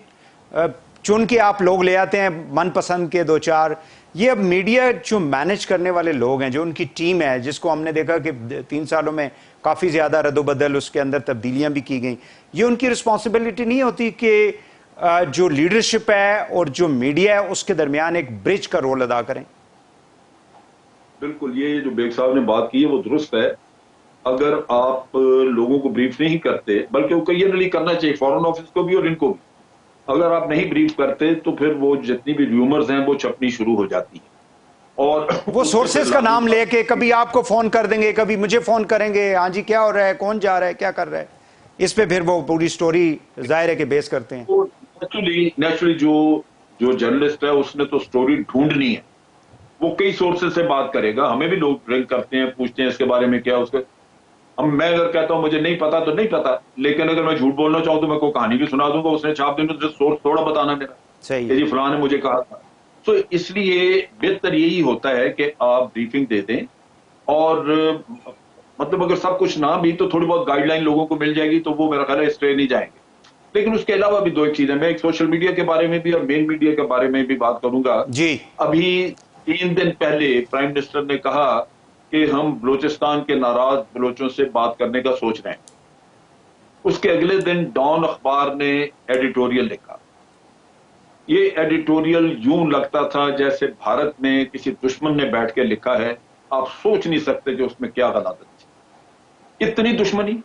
Speaker 4: चुन के आप लोग ले आते हैं मनपसंद के 2-4, ये अब मीडिया जो मैनेज करने वाले लोग हैं, जो उनकी टीम है, जिसको हमने देखा कि 3 सालों में काफ़ी ज़्यादा रद्दोबदल, उसके अंदर तब्दीलियां भी की गई, ये उनकी रिस्पॉन्सिबिलिटी नहीं होती कि जो लीडरशिप है और जो मीडिया है उसके दरमियान एक ब्रिज का रोल अदा करें?
Speaker 6: बिल्कुल, ये जो बेग साहब ने बात की है वो दुरुस्त है। अगर आप लोगों को ब्रीफ नहीं करते, बल्कि ओकेजनली करना चाहिए, फॉरेन ऑफिस को भी और इनको भी, अगर आप नहीं ब्रीफ करते तो फिर वो जितनी भी र्यूमर्स हैं वो छपनी शुरू हो जाती है। और वो
Speaker 4: सोर्सेज का नाम लेके कभी आपको फोन कर देंगे, कभी मुझे फोन करेंगे, हाँ जी क्या हो रहा है, कौन जा रहा है, क्या कर रहा है, इस पे फिर वो पूरी स्टोरी जाहिर है कि बेस करते हैं।
Speaker 6: नेचुरली जो जर्नलिस्ट है उसने तो स्टोरी ढूंढनी है, वो कई सोर्सेज से बात करेगा। हमें भी लोग ड्रिल करते हैं, पूछते हैं इसके बारे में क्या, उसके मैं अगर कहता हूं मुझे नहीं पता तो नहीं पता, लेकिन अगर मैं झूठ बोलना चाहूं तो मैं कोई कहानी भी सुना दूंगा, उसने छाप देना, तो सोर्स थोड़ा बताना मेरा,
Speaker 4: सही
Speaker 6: जी फलां ने मुझे कहा था। तो इसलिए बेहतर यही होता है कि आप ब्रीफिंग दे दें, और मतलब अगर सब कुछ ना भी तो थोड़ी बहुत गाइडलाइन लोगों को मिल जाएगी, तो वो मेरा ख्याल है स्ट्रे नहीं जाएंगे। लेकिन उसके अलावा भी 2 चीजें, मैं एक सोशल मीडिया के बारे में भी और मेन मीडिया के बारे में भी बात करूंगा
Speaker 4: जी।
Speaker 6: अभी 3 दिन पहले प्राइम मिनिस्टर ने कहा कि हम बलूचिस्तान के नाराज बलोचों से बात करने का सोच रहे हैं। उसके अगले दिन डॉन अखबार ने एडिटोरियल लिखा। ये एडिटोरियल यूं लगता था जैसे भारत में किसी दुश्मन ने बैठ के लिखा है। आप सोच नहीं सकते कि उसमें क्या गलादत थी, इतनी दुश्मनी।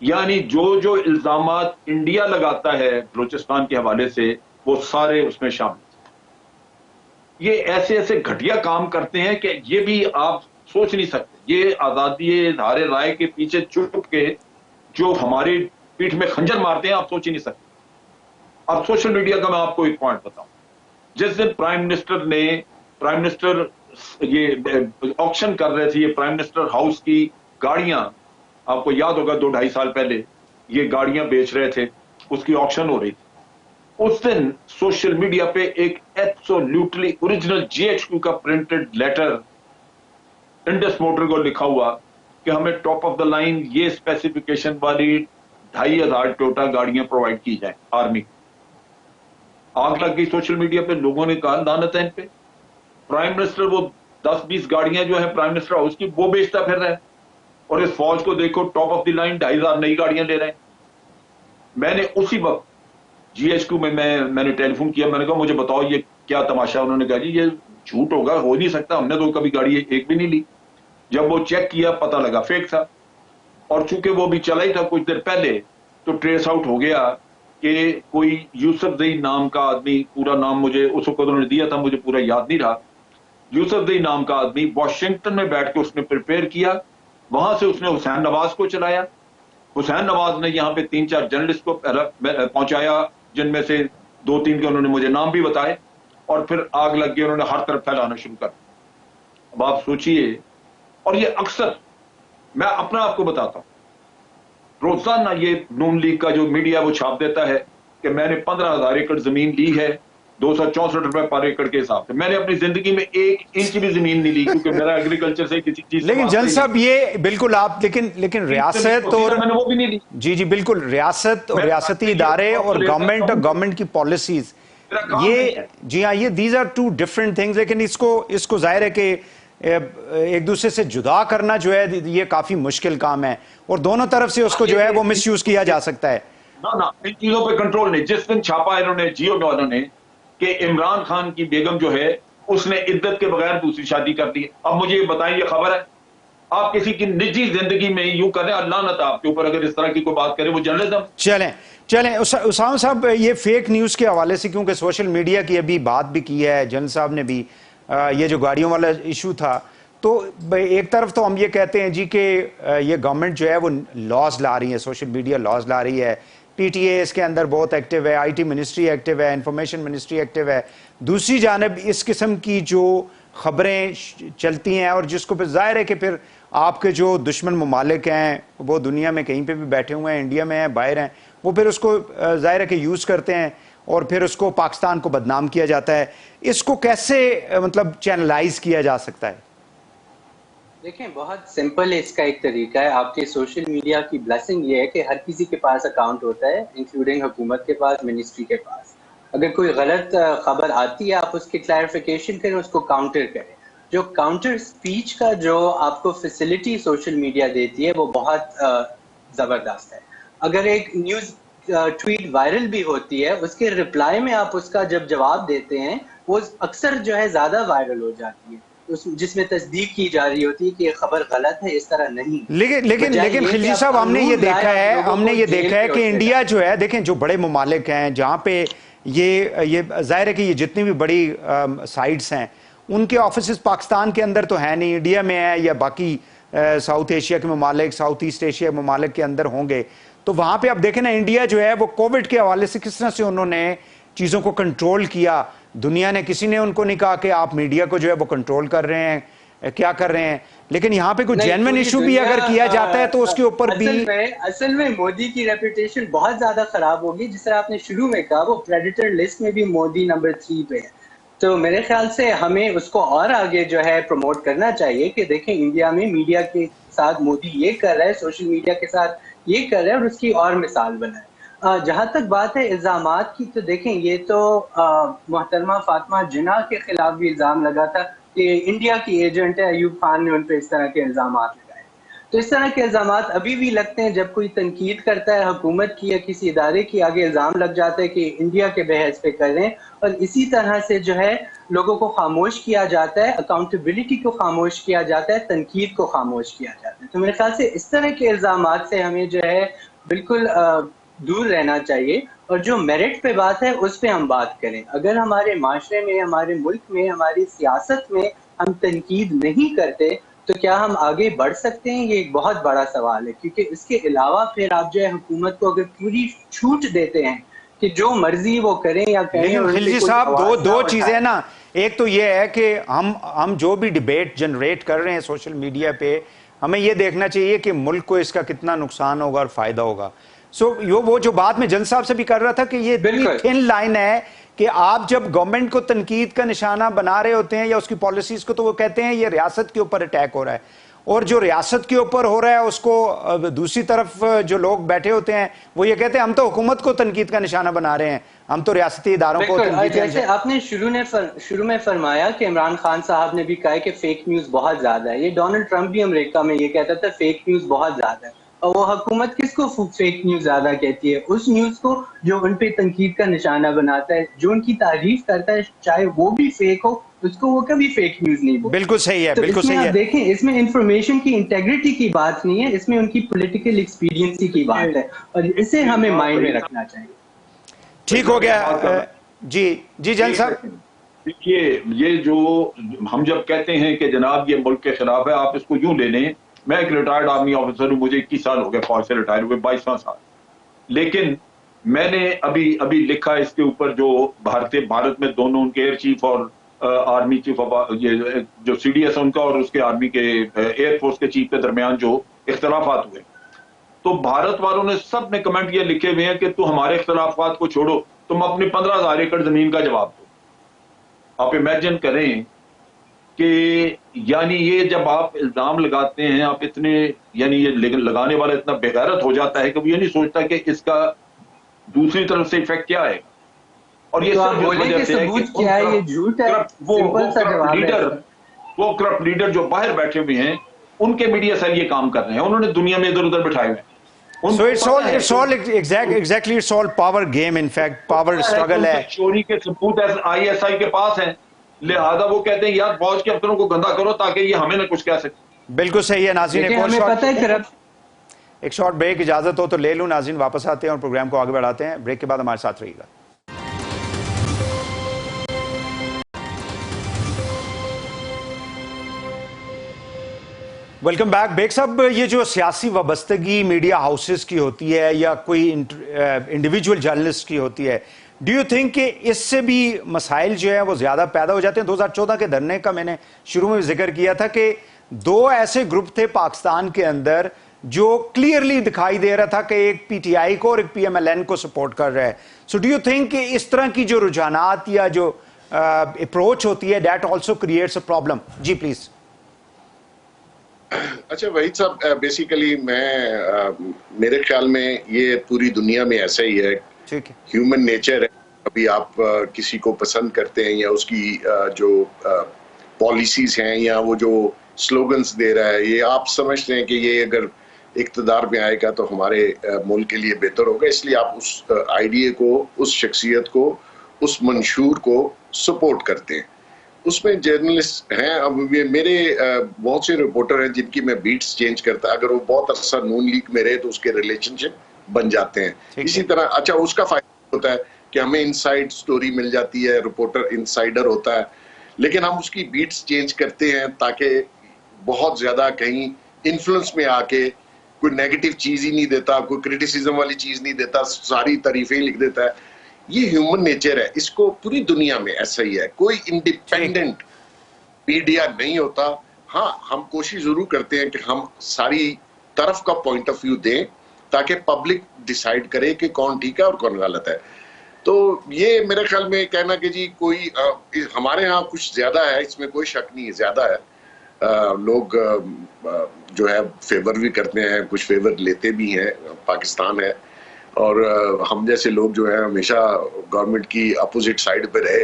Speaker 6: यानी जो इल्जामात इंडिया लगाता है बलूचिस्तान के हवाले से, वो सारे उसमें शामिल। ये ऐसे ऐसे घटिया काम करते हैं कि ये भी आप सोच नहीं सकते। ये आजादी धारे राय के पीछे छुप के जो हमारी पीठ में खंजर मारते हैं, आप सोच ही नहीं सकते। अब सोशल मीडिया का मैं आपको एक पॉइंट बताऊं। जिस दिन प्राइम मिनिस्टर ये ऑक्शन कर रहे थे, ये प्राइम मिनिस्टर हाउस की गाड़ियां, आपको याद होगा 2-2.5 साल पहले ये गाड़ियां बेच रहे थे, उसकी ऑक्शन हो रही थी। उस दिन सोशल मीडिया पे एक एब्सोल्युटली ओरिजिनल GHQ का प्रिंटेड लेटर इंडस मोटर को लिखा हुआ कि हमें टॉप ऑफ द लाइन ये स्पेसिफिकेशन वाली 2500 टोयोटा गाड़ियां प्रोवाइड की जाए आर्मी को। आग लग गई सोशल मीडिया पे, लोगों ने कहा लानत है इन पे। प्राइम मिनिस्टर वो 10-20 गाड़ियां जो है प्राइम मिनिस्टर हाउस की वो बेचता फिर रहा है, और इस फौज को देखो टॉप ऑफ द लाइन 2500 नई गाड़ियां ले रहे हैं। मैंने उसी वक्त GHQ में मैंने टेलीफोन किया, मैंने कहा मुझे बताओ ये क्या तमाशा। उन्होंने कहा जी ये झूठ होगा, हो नहीं सकता, हमने तो कभी गाड़ी एक भी नहीं ली। जब वो चेक किया पता लगा फेक था, और चूंकि वो भी चला ही था कुछ देर पहले, तो ट्रेस आउट हो गया कि कोई यूसुफजई नाम का आदमी, पूरा नाम मुझे उस वक्त उन्होंने दिया था, मुझे पूरा याद नहीं रहा, यूसुफजई नाम का आदमी वॉशिंगटन में बैठ के उसने प्रिपेयर किया, वहां से उसने हुसैन नवाज को चलाया। हुसैन नवाज ने यहाँ पे 3-4 जर्नलिस्ट को पहुंचाया, जिनमें से 2-3 के उन्होंने मुझे नाम भी बताए, और फिर आग लग गई, उन्होंने हर तरफ फैलाना शुरू कर। अब आप सोचिए, और ये अक्सर मैं अपना आपको बताता हूं, रोजाना ये नून लीग का जो मीडिया वो छाप देता है कि मैंने 15,000 एकड़ जमीन ली है 264 रुपए पर एकड़ के हिसाब से। मैंने अपनी जिंदगी में 1 इंच भी जमीन नहीं ली, क्योंकि मेरा एग्रीकल्चर से किसी चीज।
Speaker 4: लेकिन जन साहब ये बिल्कुल आप, लेकिन रियासत और
Speaker 6: मैंने वो भी नहीं ली।
Speaker 4: जी बिल्कुल, रियासत और रियासती इदारे और गवर्नमेंट की पॉलिसीज, ये जी हाँ, ये दीज आर 2 डिफरेंट थिंग्स। लेकिन इसको जाहिर है कि एक दूसरे से जुदा करना जो है ये काफी मुश्किल काम है, और दोनों तरफ से उसको जो है वो मिसयूज किया जा सकता है।
Speaker 6: ना इन चीजों पे कंट्रोल नहीं। जिस दिन छापा इन्होंने जियो वालों ने कि इमरान खान की बेगम जो है उसने इद्दत के बगैर दूसरी शादी कर दी, अब मुझे ये बताइए, खबर है आप किसी की निजी जिंदगी में यूं करें, अल्लाह न आपके ऊपर अगर इस तरह की कोई बात करे, वो जर्नलिज्म।
Speaker 4: चलें उसामा साहब, ये फेक न्यूज के हवाले से, क्योंकि सोशल मीडिया की अभी बात भी की है, जन साहब ने भी, ये जो गाड़ियों वाला इशू था, तो एक तरफ तो हम ये कहते हैं जी कि ये गवर्नमेंट जो है वो लॉज ला रही है, सोशल मीडिया लॉज ला रही है, पीटीए इसके अंदर बहुत एक्टिव है, आईटी मिनिस्ट्री एक्टिव है, इंफॉर्मेशन मिनिस्ट्री एक्टिव है। दूसरी जानिब इस किस्म की जो खबरें चलती हैं, और जिसको फिर जाहिर है कि फिर आपके जो दुश्मन ममालिक हैं वो दुनिया में कहीं पे भी बैठे हुए हैं, इंडिया में हैं, बाहर हैं, वो फिर उसको जाहिर है कि यूज़ करते हैं, और फिर उसको पाकिस्तान को बदनाम किया जाता है। इसको कैसे मतलब चैनलाइज किया जा सकता है?
Speaker 7: देखें, बहुत सिंपल है इसका एक तरीका है। आपके सोशल मीडिया की ब्लेसिंग ये है कि हर किसी के पास अकाउंट होता है, इंक्लूडिंग हुकूमत के पास, मिनिस्ट्री के पास। अगर कोई गलत खबर आती है, आप उसकी क्लैरिफिकेशन करें, उसको काउंटर करें। जो काउंटर स्पीच का जो आपको फैसिलिटी सोशल मीडिया देती है वो बहुत ज़बरदस्त है। अगर एक न्यूज़ ट्वीट वायरल भी होती है, उसके रिप्लाई में आप उसका जब जवाब देते हैं, वो अक्सर जो है ज़्यादा वायरल हो जाती है, जिसमें तस्दीक की जा रही होती है कि ये खबर गलत है, इस तरह नहीं।
Speaker 4: लेकिन खिलजी साहब, हमने ये देखा है कि इंडिया जो है, देखें जो बड़े ममालिक हैं जहाँ पे ये जाहिर है कि ये जितनी भी बड़ी साइट्स हैं उनके ऑफिस पाकिस्तान के अंदर तो है नहीं, इंडिया में है या बाकी साउथ एशिया के ममालिक, साउथ ईस्ट एशिया ममालिक के अंदर होंगे। तो वहाँ पे आप देखें ना, इंडिया जो है वो कोविड के हवाले से किस तरह से उन्होंने चीज़ों को कंट्रोल किया। दुनिया ने, किसी ने उनको नहीं कहा कि आप मीडिया को जो है वो कंट्रोल कर रहे हैं, क्या कर रहे हैं। लेकिन यहाँ पे कोई जेन्युइन इशू भी अगर किया जाता है तो उसके ऊपर भी
Speaker 7: असल में मोदी की रेपुटेशन बहुत ज्यादा खराब होगी। जिस तरह आपने शुरू में कहा, वो प्रेडिटर लिस्ट में भी मोदी नंबर 3 पे है। तो मेरे ख्याल से हमें उसको और आगे जो है प्रमोट करना चाहिए कि देखें, इंडिया में मीडिया के साथ मोदी ये कर रहा है, सोशल मीडिया के साथ ये कर रहा है, और उसकी और मिसाल बनाए। जहां तक बात है इल्जामात की, तो देखें, ये तो मोहतरमा फातिमा जिन्ना के खिलाफ भी इल्जाम लगा था कि इंडिया की एजेंट है, अयूब खान ने उन पर इस तरह के इल्जामात लगाए। तो इस तरह के इल्जामात अभी भी लगते हैं। जब कोई तनकीद करता है हुकूमत की या किसी इदारे की, आगे इल्जाम लग जाता है कि इंडिया के बहस पे कर रहे हैं, और इसी तरह से जो है लोगों को खामोश किया जाता है, अकाउंटेबिलिटी को खामोश किया जाता है, तनकीद को खामोश किया जाता है। तो मेरे ख्याल से इस तरह के इल्जामात से हमें जो है बिल्कुल दूर रहना चाहिए, और जो मेरिट पे बात है उस पे हम बात करें। अगर हमारे माशरे में, हमारे मुल्क में, हमारी सियासत में हम तनकीद नहीं करते तो क्या हम आगे बढ़ सकते हैं? ये एक बहुत बड़ा सवाल है, क्योंकि इसके अलावा फिर आप जो है हुकूमत को अगर पूरी छूट देते हैं कि जो मर्जी वो करें या करें।
Speaker 4: खिलजी साहब, दो चीजें ना, एक तो ये है कि हम जो भी डिबेट जनरेट कर रहे हैं सोशल मीडिया पे, हमें ये देखना चाहिए कि मुल्क को इसका कितना नुकसान होगा और फायदा होगा। वो जो बात में जन साहब से भी कर रहा था कि ये थिन लाइन है कि आप जब गवर्नमेंट को तनकीद का निशाना बना रहे होते हैं या उसकी पॉलिसीज को, तो वो कहते हैं ये रियासत के ऊपर अटैक हो रहा है, और जो रियासत के ऊपर हो रहा है उसको दूसरी तरफ जो लोग बैठे होते हैं वो ये कहते हैं हम तो हुकूमत को तनकीद का निशाना बना रहे हैं, हम तो रियासती इदारों को तनकीद।
Speaker 7: जैसे आपने शुरू में फरमाया कि इमरान खान साहब ने भी कहा कि फेक न्यूज बहुत ज्यादा है। ये डोनाल्ड ट्रंप भी अमेरिका में ये कहता था फेक न्यूज बहुत ज्यादा है, और वो हुकूमत किसको फेक न्यूज ज्यादा कहती है? उस न्यूज को जो उन पे तनकीद का निशाना बनाता है, जो उनकी तारीफ करता है, चाहे वो भी फेक हो, उसको वो कभी फेक न्यूज नहीं बोलता।
Speaker 4: बिल्कुल सही है,
Speaker 7: तो
Speaker 4: बिल्कुल सही है।
Speaker 7: देखें, इसमें इंफॉर्मेशन की इंटेग्रिटी की बात नहीं है, इसमें उनकी पॉलिटिकल एक्सपीरियंस की बात है, और इसे हमें माइंड में रखना चाहिए।
Speaker 4: ठीक हो गया। जी जी जैन साहब,
Speaker 6: देखिए, ये जो हम जब कहते हैं कि जनाब ये मुल्क के खिलाफ है, आप इसको यूं ले लें, मैं एक रिटायर्ड आर्मी ऑफिसर हूं, मुझे 21 साल हो गए फौज से रिटायर हुए, 22वां साल, लेकिन मैंने अभी लिखा इसके ऊपर जो भारत में दोनों उनके एयर चीफ और आर्मी चीफ ऑफ ये जो सीडीएस है उनका और उसके आर्मी के एयरफोर्स के चीफ के दरमियान जो इख्तलाफात हुए, तो भारत वालों ने सब ने कमेंट ये लिखे हुए हैं कि तू हमारे इख्तलाफात को छोड़ो, तुम अपनी 15,000 एकड़ जमीन का जवाब दो। आप इमेजिन करें कि यानी ये जब आप इल्जाम लगाते हैं, आप इतने यानी ये लगाने वाला इतना बेगैरत हो जाता है कि वो ये नहीं सोचता कि इसका दूसरी तरफ से इफेक्ट क्या है। और ये
Speaker 7: तो आप बोले कि सबूत क्या है, ये झूठ है, सिंपल सा जवाब है।
Speaker 6: वो करप्ट लीडर जो बाहर बैठे हुए हैं, उनके मीडिया सेल ये काम कर रहे हैं, उन्होंने दुनिया में इधर उधर बिठाए हुए हैं।
Speaker 4: So it's all exactly it's all power game, in fact power struggle है।
Speaker 6: चोरी के सबूत ISI के पास हैं, लिहाजा वो कहते हैं यार फौज के अफसरों को गंदा करो ताकि ये हमें ना कुछ कह सके।
Speaker 4: बिल्कुल सही है नाज़रीन, एक शॉर्ट ब्रेक इजाजत हो तो ले लूं नाज़रीन, वापस आते हैं और प्रोग्राम को आगे बढ़ाते हैं। ब्रेक के बाद हमारे साथ रहिएगा। Welcome back. बेग साहब, ये जो सियासी वाबस्तगी मीडिया हाउसेस की होती है या कोई इंडिविजुअल जर्नलिस्ट की होती है, डू यू थिंक कि इससे भी मसाइल जो है वो ज्यादा पैदा हो जाते हैं? 2014 के धरने का मैंने शुरू में जिक्र किया था कि दो ऐसे ग्रुप थे पाकिस्तान के अंदर जो क्लियरली दिखाई दे रहा था कि एक PTI को और एक PMLN को सपोर्ट कर रहा है। सो डू यू थिंक कि इस तरह की जो रुझानात या जो अप्रोच होती है that also creates a problem? जी प्लीज।
Speaker 5: अच्छा वहीद साहब, बेसिकली मेरे ख्याल में ये पूरी दुनिया में ऐसा ही है, ह्यूमन नेचर है। अभी आप किसी को पसंद करते हैं या उसकी जो पॉलिसीज हैं या वो जो स्लोगन्स दे रहा है, ये आप समझते हैं कि ये अगर इक़्तिदार में आएगा तो हमारे मुल्क के लिए बेहतर होगा, इसलिए आप उस आइडिया को, उस शख्सियत को, उस मंशूर को सपोर्ट करते हैं। उसमें जर्नलिस्ट हैं, अब मेरे बहुत से रिपोर्टर हैं जिनकी मैं बीट्स चेंज करता, अगर वो बहुत अरसा नून लीग में रहे तो उसके रिलेशनशिप बन जाते हैं। इसी तरह अच्छा उसका फायदा होता है कि हमें इनसाइड स्टोरी मिल जाती है, रिपोर्टर इनसाइडर होता है, लेकिन हम उसकी बीट्स चेंज करते हैं ताकि बहुत ज्यादा कहीं इन्फ्लुएंस में आके कोई नेगेटिव चीज ही नहीं देता, कोई क्रिटिसिज्म वाली चीज नहीं देता, सारी तारीफें लिख देता है। ये ह्यूमन नेचर है, इसको पूरी दुनिया में ऐसा ही है, कोई इंडिपेंडेंट मीडिया नहीं होता। हाँ, हम कोशिश जरूर करते हैं कि हम सारी तरफ का पॉइंट ऑफ व्यू दें ताकि पब्लिक डिसाइड करे कि कौन ठीक है और कौन गलत है। तो ये मेरे ख्याल में कहना कि जी कोई हमारे यहाँ कुछ ज्यादा है, इसमें कोई शक नहीं है, ज्यादा है। लोग जो है फेवर भी करते हैं, कुछ फेवर लेते भी हैं, पाकिस्तान है और हम जैसे लोग जो है हमेशा गवर्नमेंट की अपोजिट साइड पे रहे,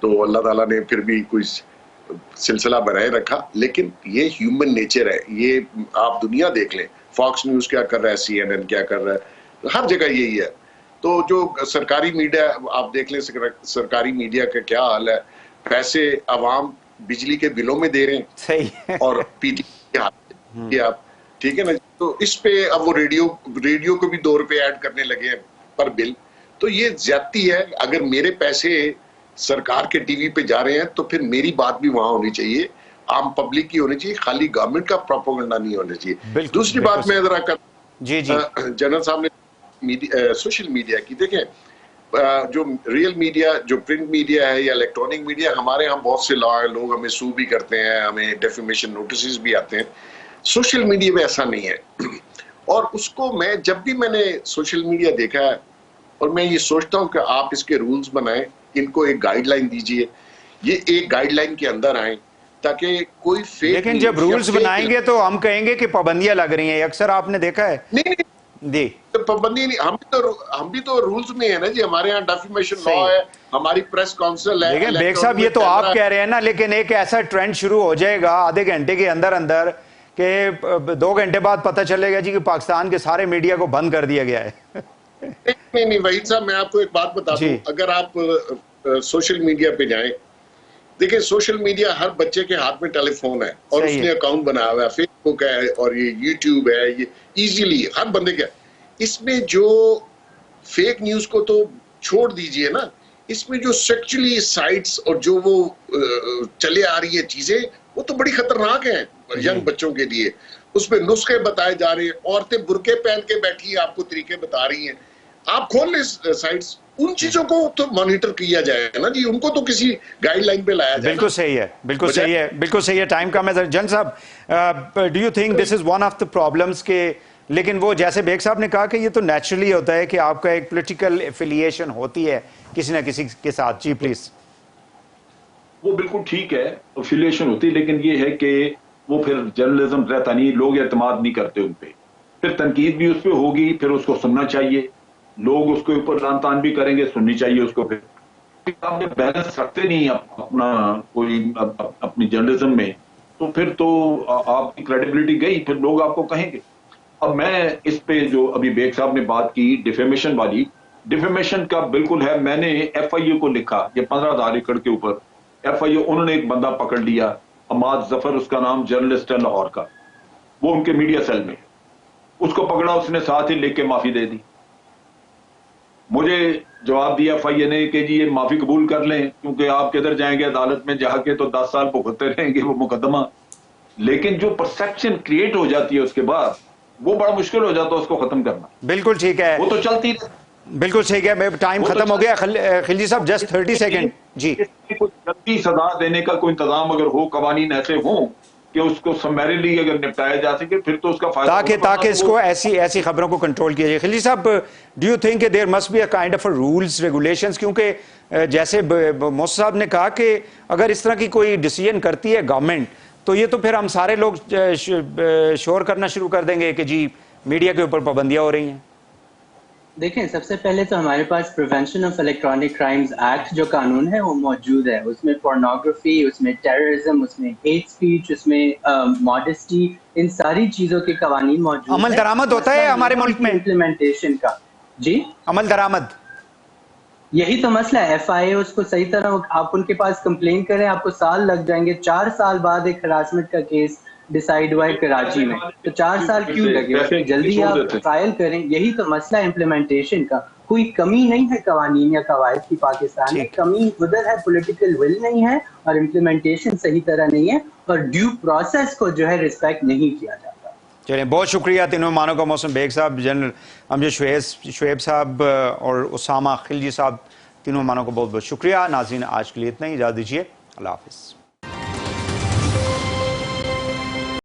Speaker 5: तो अल्लाह ताला ने फिर भी कुछ सिलसिला बनाए रखा। लेकिन ये ह्यूमन नेचर है, ये आप दुनिया देख लें, फॉक्स न्यूज क्या कर रहा है, CNN क्या कर रहा है, हर जगह यही है। तो जो सरकारी मीडिया आप देख लें, सरकारी मीडिया का क्या हाल है, पैसे अवाम बिजली के बिलों में दे रहे हैं, सही है, और PTI के हाथ में आप, ठीक है ना। तो इस पे अब वो रेडियो को भी 2 रुपए ऐड करने लगे हैं पर बिल, तो ये ज्यादती है। अगर मेरे पैसे सरकार के टीवी पे जा रहे हैं तो फिर मेरी बात भी वहां होनी चाहिए, आम पब्लिक की होनी चाहिए, खाली गवर्नमेंट का प्रोपेगेंडा नहीं होना चाहिए। दूसरी बात मैं जरा कर जनरल साहब ने सोशल मीडिया की, देखें जो रियल मीडिया, जो प्रिंट मीडिया है या इलेक्ट्रॉनिक मीडिया, हमारे यहाँ बहुत से लॉ है, लोग हमें सू भी करते हैं, हमें डेफेमेशन नोटिस भी आते हैं। सोशल मीडिया में ऐसा नहीं है। और उसको जब भी मैंने सोशल मीडिया देखा है, और मैं ये सोचता हूँ कि आप इसके रूल्स बनाएं, इनको एक गाइडलाइन दीजिए, ये एक गाइडलाइन के अंदर आए ताकि कोई फेक।
Speaker 4: लेकिन जब रूल्स बनाएंगे तो हम कहेंगे कि पाबंदियां लग रही हैं, अक्सर आपने देखा है।
Speaker 5: नहीं जी, तो पाबंदी नहीं, हम भी तो रूल्स में है ना जी, हमारे यहाँ डेफेमेशन लॉ है, हमारी प्रेस काउंसिल है।
Speaker 4: लेकिन बेग साहब ये तो आप कह रहे हैं ना, लेकिन एक ऐसा ट्रेंड शुरू हो जाएगा आधे घंटे के अंदर अंदर कि 2 घंटे बाद पता चलेगा जी कि पाकिस्तान के सारे मीडिया को बंद कर दिया गया है।
Speaker 5: नहीं वहीद साहब, मैं आपको एक बात बता दूं, अगर आप सोशल मीडिया पे जाएं, देखिए सोशल मीडिया हर बच्चे के हाथ में टेलीफोन है और उसने अकाउंट बनाया हुआ है, फेसबुक है और ये यूट्यूब है, ये इजीली हर बंदे का। इसमें जो फेक न्यूज को तो छोड़ दीजिए ना, इसमें जो सेक्सुअली साइट्स और जो वो चले आ रही है चीजें, वो तो बड़ी खतरनाक है यंग बच्चों के लिए। उसमें नुस्खे बताए जा रहे हैं, औरतें बुरके पहन के बैठी हैं, आपको तरीके बता रही हैं। आप खोल लें साइट्स, उन चीजों को तो मॉनिटर किया जाएगा ना जी, उनको तो किसी गाइडलाइन पे लाया जाए।
Speaker 4: बिल्कुल सही है, बिल्कुल सही है, बिल्कुल सही है। टाइम कम है। जन साहब, do you think this is one of the problems के, लेकिन वो जैसे बेग साहब ने कहा कि ये तो नेचुरली होता है कि आपका एक पॉलिटिकल एफिलिएशन होती है किसी ना किसी के साथ। जी प्लीज।
Speaker 6: वो बिल्कुल ठीक है, एफिलिएशन होती है, लेकिन ये है कि वो फिर जर्नलिज्म रहता नहीं, लोग एतमाद नहीं करते उन पे, फिर तनकीद भी उस पर होगी, फिर उसको सुनना चाहिए, लोग उसके ऊपर तान भी करेंगे, सुननी चाहिए उसको। फिर आप बैलेंस रखते नहीं अपना कोई अपनी जर्नलिज्म में, तो फिर तो आपकी क्रेडिबिलिटी गई, फिर लोग आपको कहेंगे। अब मैं इस पे जो अभी बेग साहब ने बात की डिफेमेशन वाली, डिफेमेशन का बिल्कुल है। मैंने FIA को लिखा, ये 15,000 एकड़ के ऊपर FIA, उन्होंने एक बंदा पकड़ लिया, अमाद जफर उसका नाम, जर्नलिस्ट है लाहौर का, वो उनके मीडिया सेल में, उसको पकड़ा, उसने साथ ही लिख के माफी दे दी। मुझे जवाब दिया FIA ने कि जी ये माफी कबूल कर लें, क्योंकि आप किधर जाएंगे अदालत में जाके तो 10 साल भुगतते रहेंगे वो मुकदमा। लेकिन जो परसेप्शन क्रिएट हो जाती है उसके बाद, वो बड़ा मुश्किल हो जाता है उसको खत्म करना।
Speaker 4: बिल्कुल ठीक है,
Speaker 6: वो तो चलती,
Speaker 4: बिल्कुल ठीक है। टाइम खत्म हो गया। खिलजी साहब जस्ट 30 सेकंड जी।
Speaker 6: कोई जल्दी सजा देने का कोई इंतजाम अगर हो, कवानीन ऐसे हो कि उसको समरीली अगर निपटाया जा सके, फिर तो उसका फायदा,
Speaker 4: ताकि इसको ऐसी खबरों को कंट्रोल किया जाए। खिलजी साहब, do you think there must be a kind of rules regulations, क्योंकि जैसे मौसू साहब ने कहा कि अगर इस तरह की कोई डिसीजन करती है गवर्नमेंट, तो ये तो फिर हम सारे लोग शोर करना शुरू कर देंगे कि जी मीडिया के ऊपर पाबंदियां हो रही हैं।
Speaker 7: देखें, सबसे पहले तो हमारे पास prevention of electronic crimes act जो कानून है वो मौजूद है। उसमें पोर्नोग्राफी, उसमें टेररिज्म, उसमें हेट स्पीच, उसमें मॉडेस्टी, इन सारी चीजों के कवानीन मौजूद है।
Speaker 4: अमल दरामद होता है हमारे मुल्क में
Speaker 7: इम्प्लीमेंटेशन का। जी,
Speaker 4: अमल दरामद,
Speaker 7: यही तो मसला है। FIA उसको सही तरह, आप उनके पास कंप्लेन करें, आपको साल लग जाएंगे। 4 साल बाद एक हरासमेंट का केस डिसाइड हुआ है कराची में, तो 4 साल क्यों लगे? उसमें जल्दी आप ट्रायल करें। यही तो मसला है इम्प्लीमेंटेशन का। कोई कमी नहीं है कवानीन या कवायद की पाकिस्तान में, कमी उधर है, पॉलिटिकल विल नहीं है और इम्प्लीमेंटेशन सही तरह नहीं है, और ड्यू प्रोसेस को जो है रिस्पेक्ट नहीं किया जाता।
Speaker 4: चलिए, बहुत शुक्रिया तीनों मानों का। मौसम बेग साहब, जनरल अमजद शुएब साहब और उसामा खिलजी साहब, तीनों मानों को बहुत बहुत शुक्रिया। नाज़रीन, आज के लिए इतना ही, इजाज़त दीजिए। अल्लाह हाफ़िज़।